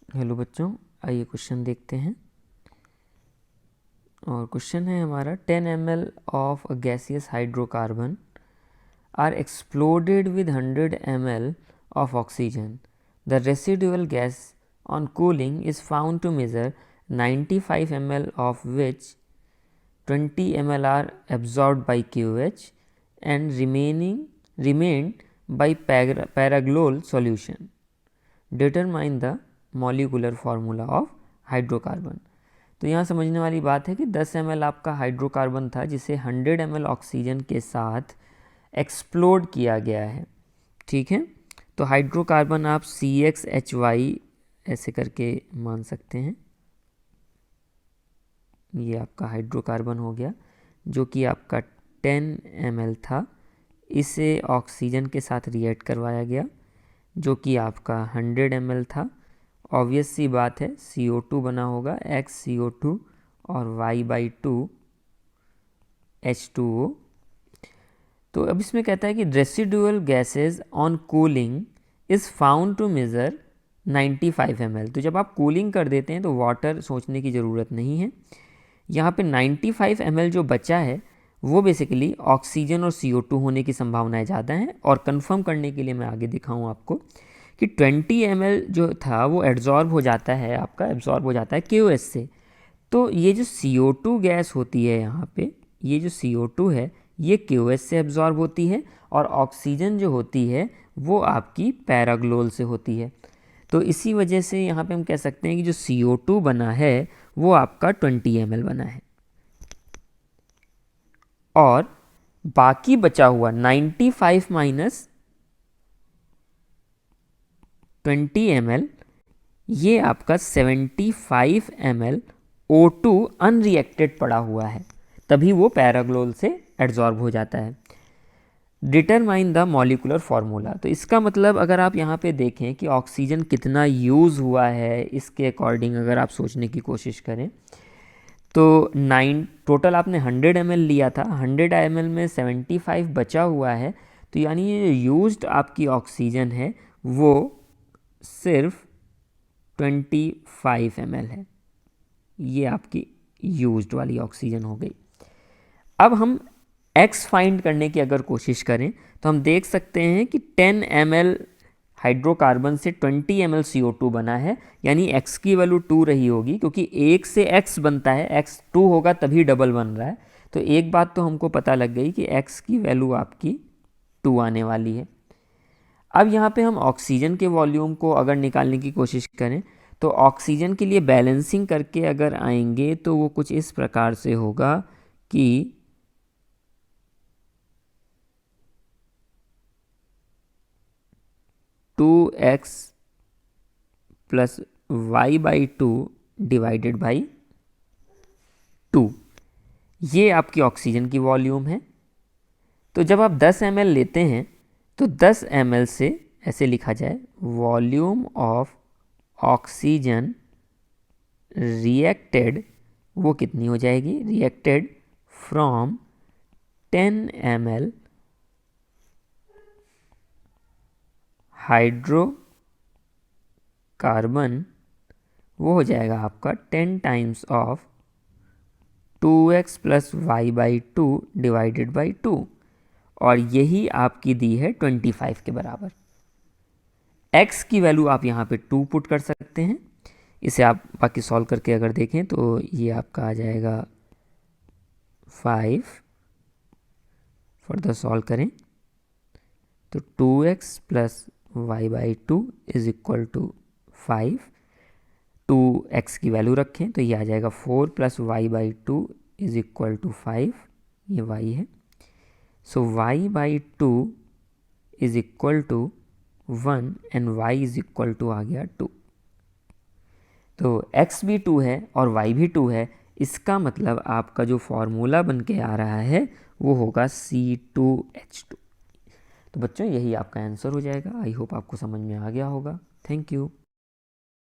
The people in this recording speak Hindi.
हेलो बच्चों, आइए क्वेश्चन देखते हैं। और क्वेश्चन है हमारा 10 ml of a gaseous hydrocarbon are exploded with 100 ml of oxygen. The residual gas on cooling is found to measure 95 ml of which 20 ml are absorbed by QH and remained by pyrogallol solution. Determine the molecular formula of hydrocarbon. तो यहाँ समझने वाली बात है कि 10 ml आपका हाइड्रोकार्बन था जिसे 100 ml ऑक्सीजन के साथ एक्सप्लोड किया गया है। ठीक है, तो हाइड्रोकार्बन आप CXHY ऐसे करके मान सकते हैं। ये आपका हाइड्रोकार्बन हो गया जो कि आपका 10 ml था। इसे ऑक्सीजन के साथ रिएक्ट करवाया गया जो कि आपका 100 ml था। ऑब्वियस सी बात है CO2 बना होगा XCO2 और Y/2 H2O। तो अब इसमें कहता है कि residual gases on cooling is found to measure 95 ml। तो जब आप कूलिंग कर देते हैं तो वाटर सोचने की ज़रूरत नहीं है। यहाँ पे 95 ml जो बचा है वो बेसिकली ऑक्सीजन और CO2 होने की संभावनाएं ज़्यादा हैं। और कंफर्म करने के लिए मैं आगे दिखाऊँ आपको कि 20 ml जो था वो एब्जॉर्ब हो जाता है, आपका एब्जॉर्ब हो जाता है QH से। तो ये जो CO2 गैस होती है यहाँ पे, ये जो CO2 है ये QH से एब्जॉर्ब होती है और ऑक्सीजन जो होती है वो आपकी पैराग्लोल से होती है। तो इसी वजह से यहाँ पे हम कह सकते हैं कि जो CO2 बना है वो आपका 20 ml बना है और बाकी बचा हुआ 95 माइनस 20 ml ये आपका 75 ml O2 अनरिएक्टेड पड़ा हुआ है, तभी वो पैराग्लोल से एब्जॉर्ब हो जाता है। Determine the molecular formula. तो इसका मतलब अगर आप यहाँ पे देखें कि ऑक्सीजन कितना यूज़ हुआ है, इसके अकॉर्डिंग अगर आप सोचने की कोशिश करें तो 9 टोटल आपने 100 ml लिया था, 100 ml में 75 बचा हुआ है। तो यानी ये यूज्ड आपकी ऑक्सीजन है वो सिर्फ 25 ml है। ये आपकी यूज्ड वाली ऑक्सीजन हो गई। अब हम X फाइंड करने की अगर कोशिश करें तो हम देख सकते हैं कि 10 ml हाइड्रोकार्बन से 20 ml CO2 बना है, यानी X की वैल्यू 2 रही होगी क्योंकि 1 से X बनता है, X 2 होगा तभी डबल बन रहा है। तो एक बात तो हमको पता लग गई कि X की वैल्यू आपकी 2 आने वाली है। अब यहाँ पे हम ऑक्सीजन के वॉल्यूम को अगर निकालने की कोशिश करें तो ऑक्सीजन के लिए बैलेंसिंग करके अगर आएंगे तो वो कुछ इस प्रकार से होगा कि two X plus Y/2 divided by 2, ये आपकी ऑक्सीजन की वॉल्यूम है। तो जब आप 10 ml लेते हैं तो 10 ml से ऐसे लिखा जाए वॉल्यूम ऑफ ऑक्सीजन रिएक्टेड, वो कितनी हो जाएगी, रिएक्टेड फ्रॉम 10 ml हाइड्रोकार्बन, वो हो जाएगा आपका 10 times of 2x plus Y/2 divided by 2 और यही आपकी दी है 25 के बराबर। x की वैल्यू आप यहाँ पे 2 पुट कर सकते हैं। इसे आप बाकी सॉल्व करके अगर देखें तो ये आपका आ जाएगा 5। फर्दर सॉल्व करें तो 2x plus Y/2 is equal to 5। 2x की वैल्यू रखें तो ये आ जाएगा 4 plus Y/2 is equal to 5, ये y है। So Y/2 is equal to 1 and y is equal to आ गया 2। तो x भी 2 है और y भी 2 है, इसका मतलब आपका जो फॉर्मूला बन के आ रहा है वो होगा C2H2। तो बच्चों यही आपका आंसर हो जाएगा। आई होप आपको समझ में आ गया होगा। Thank you.